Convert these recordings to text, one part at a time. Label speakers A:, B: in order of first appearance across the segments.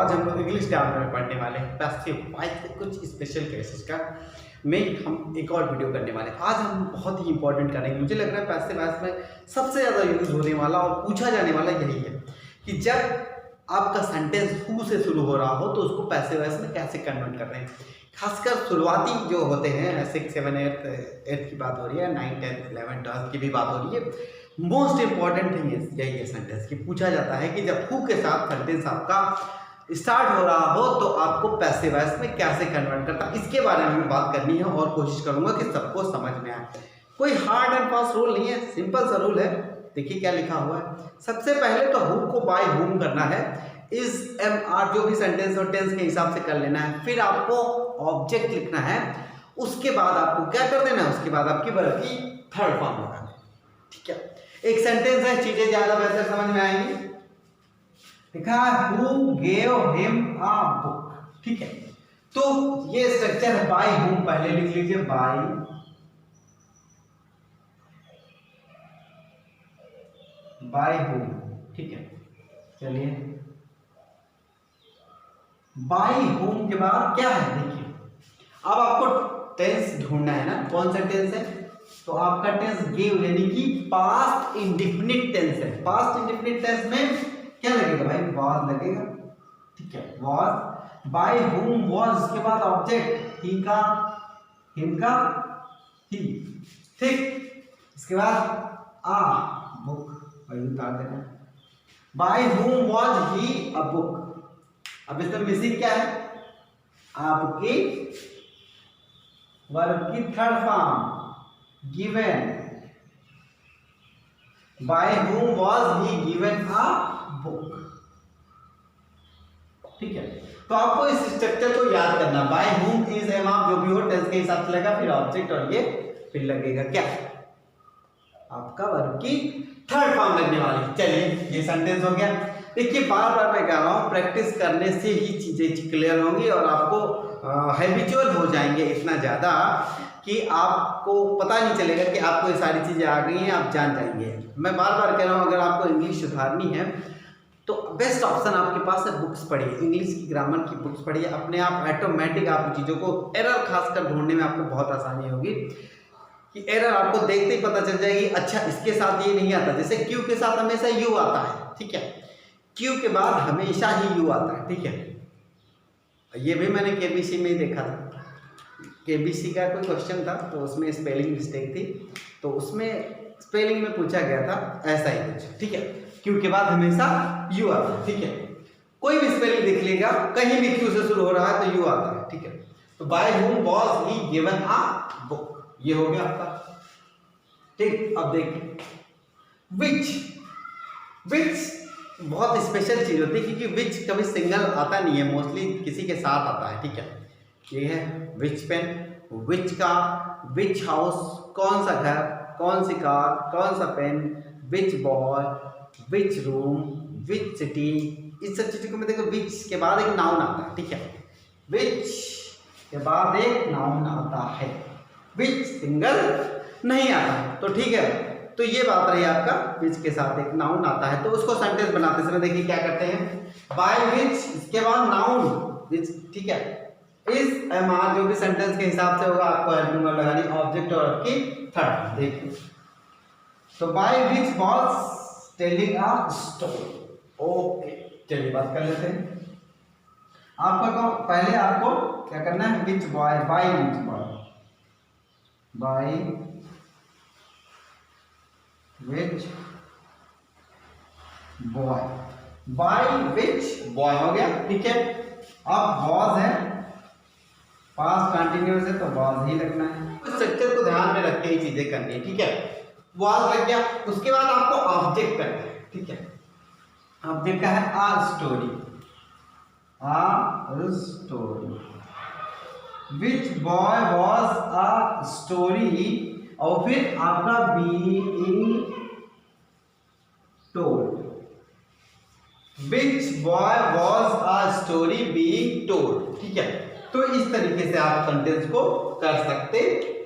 A: आज हम लोग इंग्लिश ग्रामर में पढ़ने वाले हैं पैसिव वॉइस के कुछ स्पेशल केसेस का में हम एक और वीडियो करने वाले हैं। आज हम बहुत ही इंपॉर्टेंट करेंगे। मुझे लग रहा है पैसिव वॉइस में सबसे ज़्यादा यूज होने वाला और पूछा जाने वाला यही है कि जब आपका सेंटेंस हु से शुरू हो रहा हो तो उसको पैसिव वॉइस में कैसे कन्वर्ट कर रहे हैं। खासकर शुरुआती जो होते हैं 6, 7, 8 की बात हो रही है, 9, 10, 11, 12 की भी बात हो रही है। मोस्ट इंपॉर्टेंट थिंग यही है सेंटेंस की। पूछा जाता है कि जब हु के साथ सेंटेंस आपका स्टार्ट हो रहा हो तो आपको पैसिव वॉइस में कैसे कन्वर्ट करता है, इसके बारे में हमें बात करनी है और कोशिश करूंगा कि सबको समझ में आए। कोई हार्ड एंड फास्ट रूल नहीं है, सिंपल सा रूल है। देखिए क्या लिखा हुआ है। सबसे पहले तो हु को बाय हुम करना है, इज एम आर जो भी सेंटेंस और टेंस के हिसाब से कर लेना है। फिर आपको ऑब्जेक्ट लिखना है, उसके बाद आपको क्या कर देना है, उसके बाद आपकी वर्ब की थर्ड फॉर्म लगाना है। ठीक है, एक सेंटेंस है, चीजें ज्यादा बेहतर समझ में आएंगी। लिखा है who gave him a book. ठीक है, तो ये स्ट्रक्चर है बाय हुम। पहले लिख लीजिए बाय हुम। ठीक है, चलिए बाय हुम के बाद क्या है देखिए। अब आपको टेंस ढूंढना है ना, कौन सा टेंस है, तो आपका टेंस गिव यानी कि पास्ट इंडेफिनिट टेंस है। पास्ट इंडेफिनिट टेंस में क्या लगेगा भाई, वाज लगेगा। ठीक है, वाज। बाय हुम वाज के बाद ऑब्जेक्ट ही का, हिम का ही। ठीक, इसके बाद आ बुक वही उतार देना। By whom was he a book. अब इसमें मिसिंग क्या है, आपकी वर्ब की third form given. By whom was he given a book. ठीक है, तो आपको इस स्ट्रक्चर को याद करना। बाय हुम इज एम आप जो भी हो टेंस के हिसाब से लगेगा, फिर ऑब्जेक्ट और ये फिर लगेगा क्या, आपका वर्ब की थर्ड फॉर्म लगने वाली। चलिए ये सेंटेंस हो गया। देखिए बार बार मैं कह रहा हूं, प्रैक्टिस करने से ही चीजें क्लियर होंगी और आपको हैबिचुअल हो जाएंगे इतना ज्यादा कि आपको पता नहीं चलेगा कि आपको ये सारी चीजें आ गई हैं, आप जान जाएंगे। मैं बार बार कह रहा हूं, अगर आपको इंग्लिश सुधारनी है तो बेस्ट ऑप्शन आपके पास है बुक्स पढ़िए, इंग्लिश की ग्रामर की बुक्स पढ़िए। अपने आप ऑटोमेटिक आप चीज़ों को एरर खासकर ढूंढने में आपको बहुत आसानी होगी कि एरर आपको देखते ही पता चल जाएगी। अच्छा इसके साथ ये नहीं आता, जैसे क्यू के साथ हमेशा यू आता है। ठीक है, क्यू के बाद हमेशा ही यू आता है। ठीक है, ये भी मैंने केबीसी में ही देखा था। केबीसी का कोई क्वेश्चन था तो उसमें स्पेलिंग मिस्टेक थी, तो उसमें स्पेलिंग में पूछा गया था ऐसा ही कुछ। ठीक है, क्यू के बाद हमेशा यू आता है। ठीक है, कोई भी स्पेलिंग देख लेगा, कहीं भी क्यू से शुरू हो रहा है तो यू आता है। ठीक है, तो by whom was he given a book, ये हो गया आपका। ठीक, अब देखिए विच बहुत स्पेशल चीज होती है क्योंकि विच कभी सिंगल आता नहीं है, मोस्टली किसी के साथ आता है। ठीक है, ये है which pen, which car, which house, कौन सा घर, कौन सी कार, कौन सा पेन, which boy, which room, which city. इस सब चीजों को मैं देखो विच के बाद एक नाउन आता है। ठीक है, विच के बाद एक नाउन आता है, विच सिंगल नहीं आता है। तो ठीक है, तो ये बात रही आपका विच के साथ एक नाउन आता है। तो उसको सेंटेंस बनाते समय देखिए क्या करते हैं, बाय विच इसके बाद नाउन विच। ठीक है, इज एम आर जो भी सेंटेंस के हिसाब से होगा आपको हेल्पिंग वर्ब लगानी, ऑब्जेक्ट और आपकी थर्ड। देखिए तो by which was telling a story. Okay, चलिए बात कर लेते हैं। आपको पहले आपको क्या करना है, which boy, by which boy, by which boy, by which boy हो गया। ठीक है, अब वॉज है, पास्ट कंटिन्यूअस है तो वॉज ही लगना है। स्ट्रक्चर को ध्यान में रख के ही चीजें करनी है। ठीक है, वॉज लग गया, उसके बाद आपको ऑब्जेक्ट करना है। ठीक है, ऑब्जेक्ट का है a story, a story. Which boy was a story और फिर आपका being told. Which boy was a story being told. ठीक है, तो इस तरीके से आप सेंटेंस को कर सकते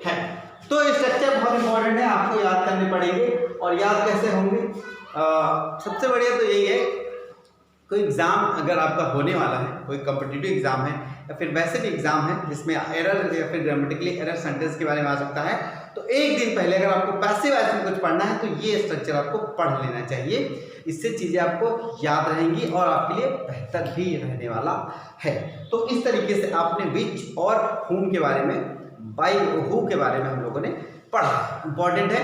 A: हैं। तो ये स्ट्रक्चर बहुत इंपॉर्टेंट है, आपको याद करने पड़ेंगे। और याद कैसे होंगे, सबसे बढ़िया तो यही है कोई एग्ज़ाम अगर आपका होने वाला है, कोई कॉम्पिटिटिव एग्ज़ाम है या फिर वैसे भी एग्ज़ाम है जिसमें एरर या फिर ग्रामेटिकली एरर सेंटेंस के बारे में आ सकता है, तो एक दिन पहले अगर आपको पैसिव वॉइस में कुछ पढ़ना है तो ये स्ट्रक्चर आपको पढ़ लेना चाहिए। इससे चीज़ें आपको याद रहेंगी और आपके लिए बेहतर भी रहने वाला है। तो इस तरीके से आपने विच और whom के बारे में, बाय हु के बारे में हम लोगों ने पढ़ा। इंपॉर्टेंट है,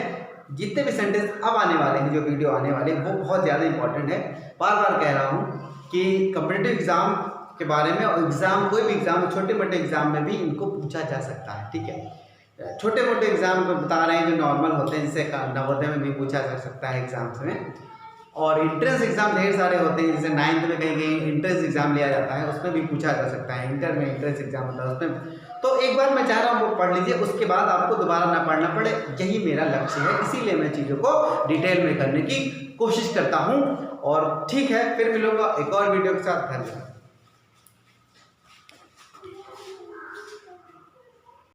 A: जितने भी सेंटेंस अब आने वाले हैं, जो वीडियो आने वाले हैं, वो बहुत ज़्यादा इंपॉर्टेंट है। बार बार कह रहा हूँ कि कॉम्पिटिटिव एग्ज़ाम के बारे में, और एग्ज़ाम कोई भी एग्ज़ाम, छोटे मोटे एग्ज़ाम में भी इनको पूछा जा सकता है, ठीक है। छोटे मोटे एग्ज़ाम को बता रहे हैं जो नॉर्मल होते हैं, जिससे नवोदय में भी पूछा जा सकता है एग्ज़ाम्स में। और इंट्रेंस एग्ज़ाम ढेर सारे होते हैं, जैसे 9th में कहीं कहीं इंट्रेंस एग्ज़ाम लिया जाता है, उसमें भी पूछा जा सकता है। इंटर में इंट्रेंस एग्ज़ाम होता है, उसमें तो एक बार मैं चाह रहा हूँ वो पढ़ लीजिए, उसके बाद आपको दोबारा ना पढ़ना पड़े, यही मेरा लक्ष्य है। इसीलिए मैं चीज़ों को डिटेल में करने की कोशिश करता हूँ। और ठीक है, फिर मिलूंगा एक और वीडियो के साथ। धन्यवाद।